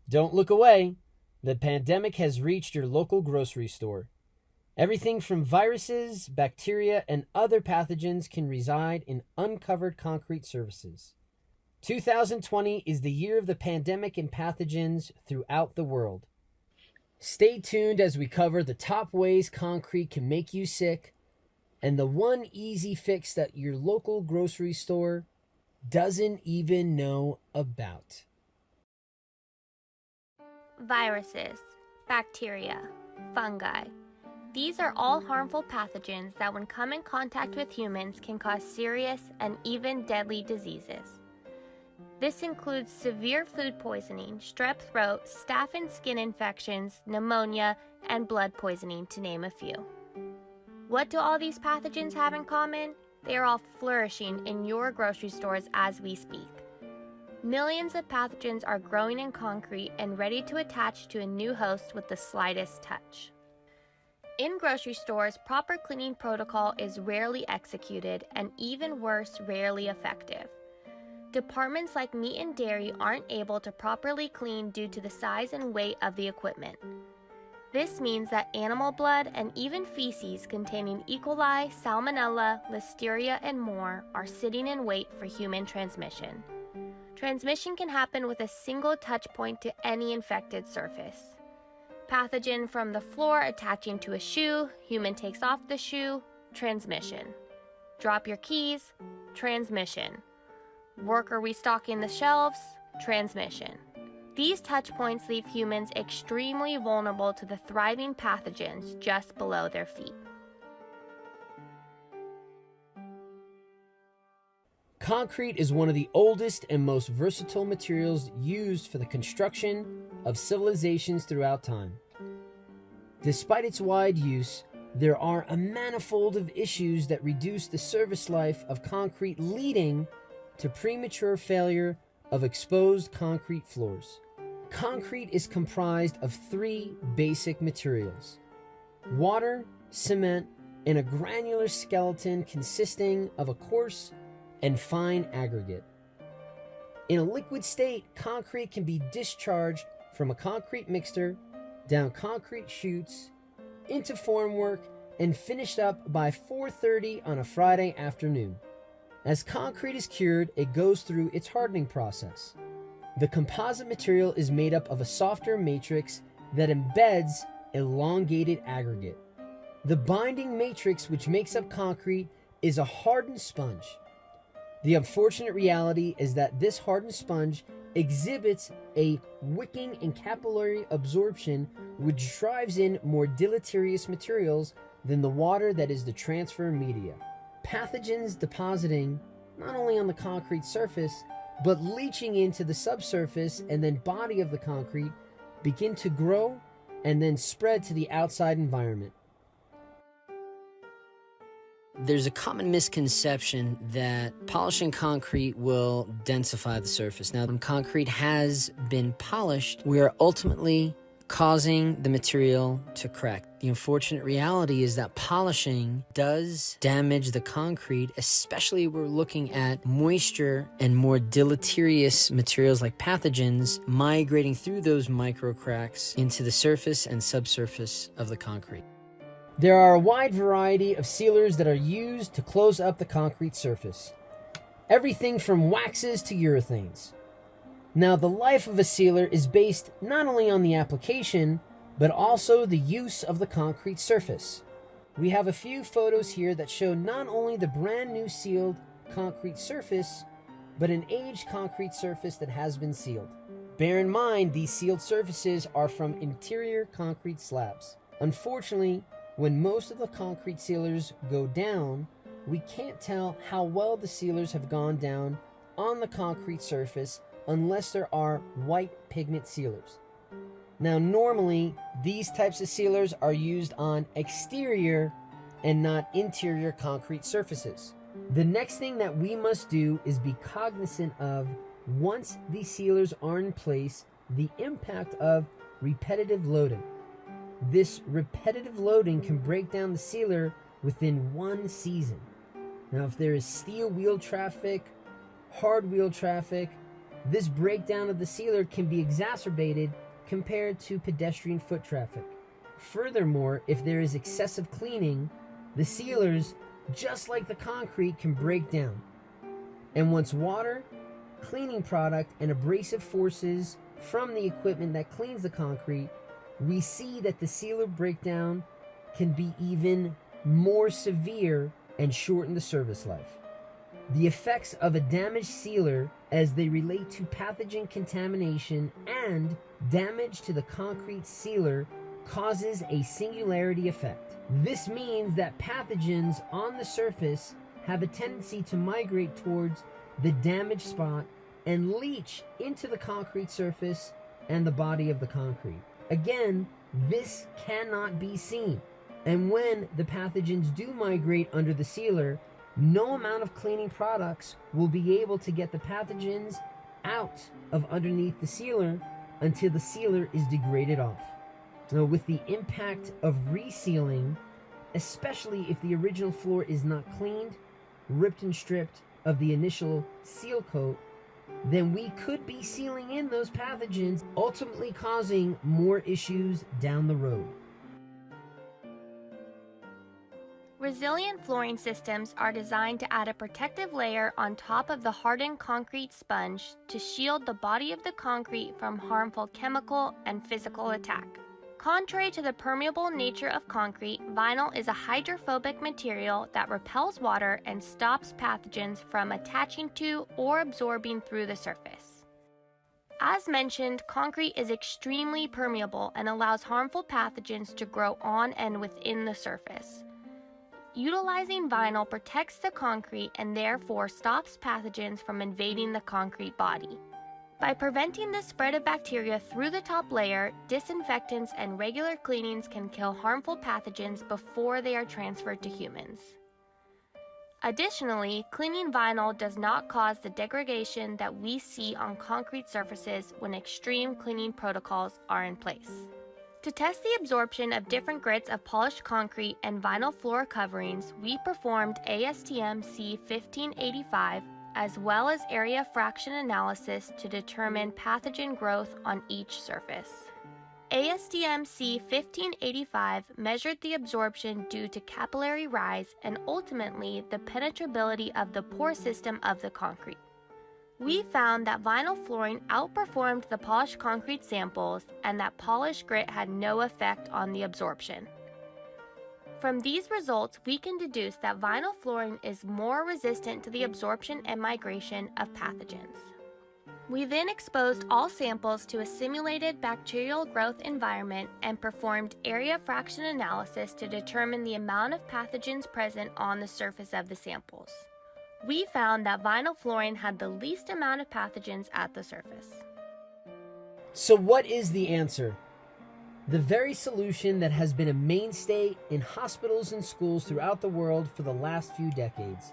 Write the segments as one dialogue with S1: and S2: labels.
S1: Don't look away. The pandemic has reached your local grocery store. Everything from viruses, bacteria, and other pathogens can reside in uncovered concrete surfaces. 2020 is the year of the pandemic and pathogens throughout the world. Stay tuned as we cover the top ways concrete can make you sick and the one easy fix that your local grocery store doesn't even know about.
S2: Viruses, bacteria, fungi. These are all harmful pathogens that when come in contact with humans can cause serious and even deadly diseases. This includes severe food poisoning, strep throat, staph and skin infections, pneumonia, and blood poisoning, to name a few. What do all these pathogens have in common? They are all flourishing in your grocery stores as we speak. Millions of pathogens are growing in concrete and ready to attach to a new host with the slightest touch. In grocery stores, proper cleaning protocol is rarely executed and even worse, rarely effective. Departments like meat and dairy aren't able to properly clean due to the size and weight of the equipment. This means that animal blood and even feces containing E. coli, salmonella, listeria, and more are sitting in wait for human transmission. Transmission can happen with a single touch point to any infected surface. Pathogen from the floor attaching to a shoe, human takes off the shoe, transmission. Drop your keys, transmission. Worker restocking the shelves, transmission. These touch points leave humans extremely vulnerable to the thriving pathogens just below their feet.
S1: Concrete is one of the oldest and most versatile materials used for the construction of civilizations throughout time. Despite its wide use, there are a manifold of issues that reduce the service life of concrete, leading to premature failure of exposed concrete floors. Concrete is comprised of three basic materials: water, cement, and a granular skeleton consisting of a coarse and fine aggregate. In a liquid state, concrete can be discharged from a concrete mixer down concrete chutes into formwork and finished up by 4:30 on a Friday afternoon. As concrete is cured, it goes through its hardening process. The composite material is made up of a softer matrix that embeds elongated aggregate. The binding matrix which makes up concrete is a hardened sponge. The unfortunate reality is that this hardened sponge exhibits a wicking and capillary absorption which drives in more deleterious materials than the water that is the transfer media. Pathogens depositing not only on the concrete surface, but leaching into the subsurface and then body of the concrete begin to grow and then spread to the outside environment. There's a common misconception that polishing concrete will densify the surface. Now, when concrete has been polished, we are ultimately causing the material to crack. The unfortunate reality is that polishing does damage the concrete, especially if we're looking at moisture and more deleterious materials like pathogens migrating through those micro cracks into the surface and subsurface of the concrete. There are a wide variety of sealers that are used to close up the concrete surface. Everything from waxes to urethanes. Now, the life of a sealer is based not only on the application, but also the use of the concrete surface. We have a few photos here that show not only the brand new sealed concrete surface, but an aged concrete surface that has been sealed. Bear in mind, these sealed surfaces are from interior concrete slabs. Unfortunately, when most of the concrete sealers go down, we can't tell how well the sealers have gone down on the concrete surface unless there are white pigment sealers. Now, normally, these types of sealers are used on exterior and not interior concrete surfaces. The next thing that we must do is be cognizant of, once these sealers are in place, the impact of repetitive loading. This repetitive loading can break down the sealer within one season. Now, if there is steel wheel traffic, hard wheel traffic, This breakdown of the sealer can be exacerbated compared to pedestrian foot traffic. Furthermore, if there is excessive cleaning, the sealers, just like the concrete, can break down. And once water, cleaning product, and abrasive forces from the equipment that cleans the concrete, we see that the sealer breakdown can be even more severe and shorten the service life. The effects of a damaged sealer as they relate to pathogen contamination and damage to the concrete sealer causes a singularity effect. This means that pathogens on the surface have a tendency to migrate towards the damaged spot and leach into the concrete surface and the body of the concrete. Again, this cannot be seen. And when the pathogens do migrate under the sealer, no amount of cleaning products will be able to get the pathogens out of underneath the sealer until the sealer is degraded off. Now, with the impact of resealing, especially if the original floor is not cleaned, ripped and stripped of the initial seal coat, then we could be sealing in those pathogens, ultimately causing more issues down the road.
S2: Resilient flooring systems are designed to add a protective layer on top of the hardened concrete sponge to shield the body of the concrete from harmful chemical and physical attack. Contrary to the permeable nature of concrete, vinyl is a hydrophobic material that repels water and stops pathogens from attaching to or absorbing through the surface. As mentioned, concrete is extremely permeable and allows harmful pathogens to grow on and within the surface. Utilizing vinyl protects the concrete and therefore stops pathogens from invading the concrete body. By preventing the spread of bacteria through the top layer, disinfectants and regular cleanings can kill harmful pathogens before they are transferred to humans. Additionally, cleaning vinyl does not cause the degradation that we see on concrete surfaces when extreme cleaning protocols are in place. To test the absorption of different grits of polished concrete and vinyl floor coverings, we performed ASTM C1585 as well as area fraction analysis to determine pathogen growth on each surface. ASTM C1585 measured the absorption due to capillary rise and ultimately the penetrability of the pore system of the concrete. We found that vinyl flooring outperformed the polished concrete samples and that polished grit had no effect on the absorption. From these results, we can deduce that vinyl flooring is more resistant to the absorption and migration of pathogens. We then exposed all samples to a simulated bacterial growth environment and performed area fraction analysis to determine the amount of pathogens present on the surface of the samples. We found that vinyl flooring had the least amount of pathogens at the surface.
S1: So what is the answer? The very solution that has been a mainstay in hospitals and schools throughout the world for the last few decades.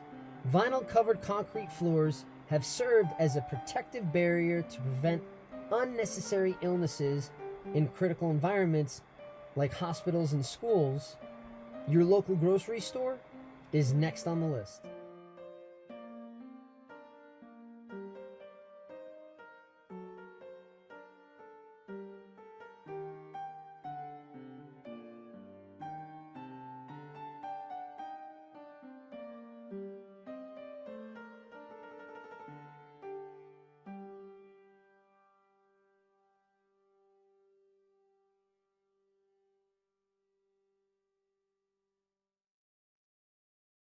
S1: Vinyl-covered concrete floors have served as a protective barrier to prevent unnecessary illnesses in critical environments like hospitals and schools. Your local grocery store is next on the list.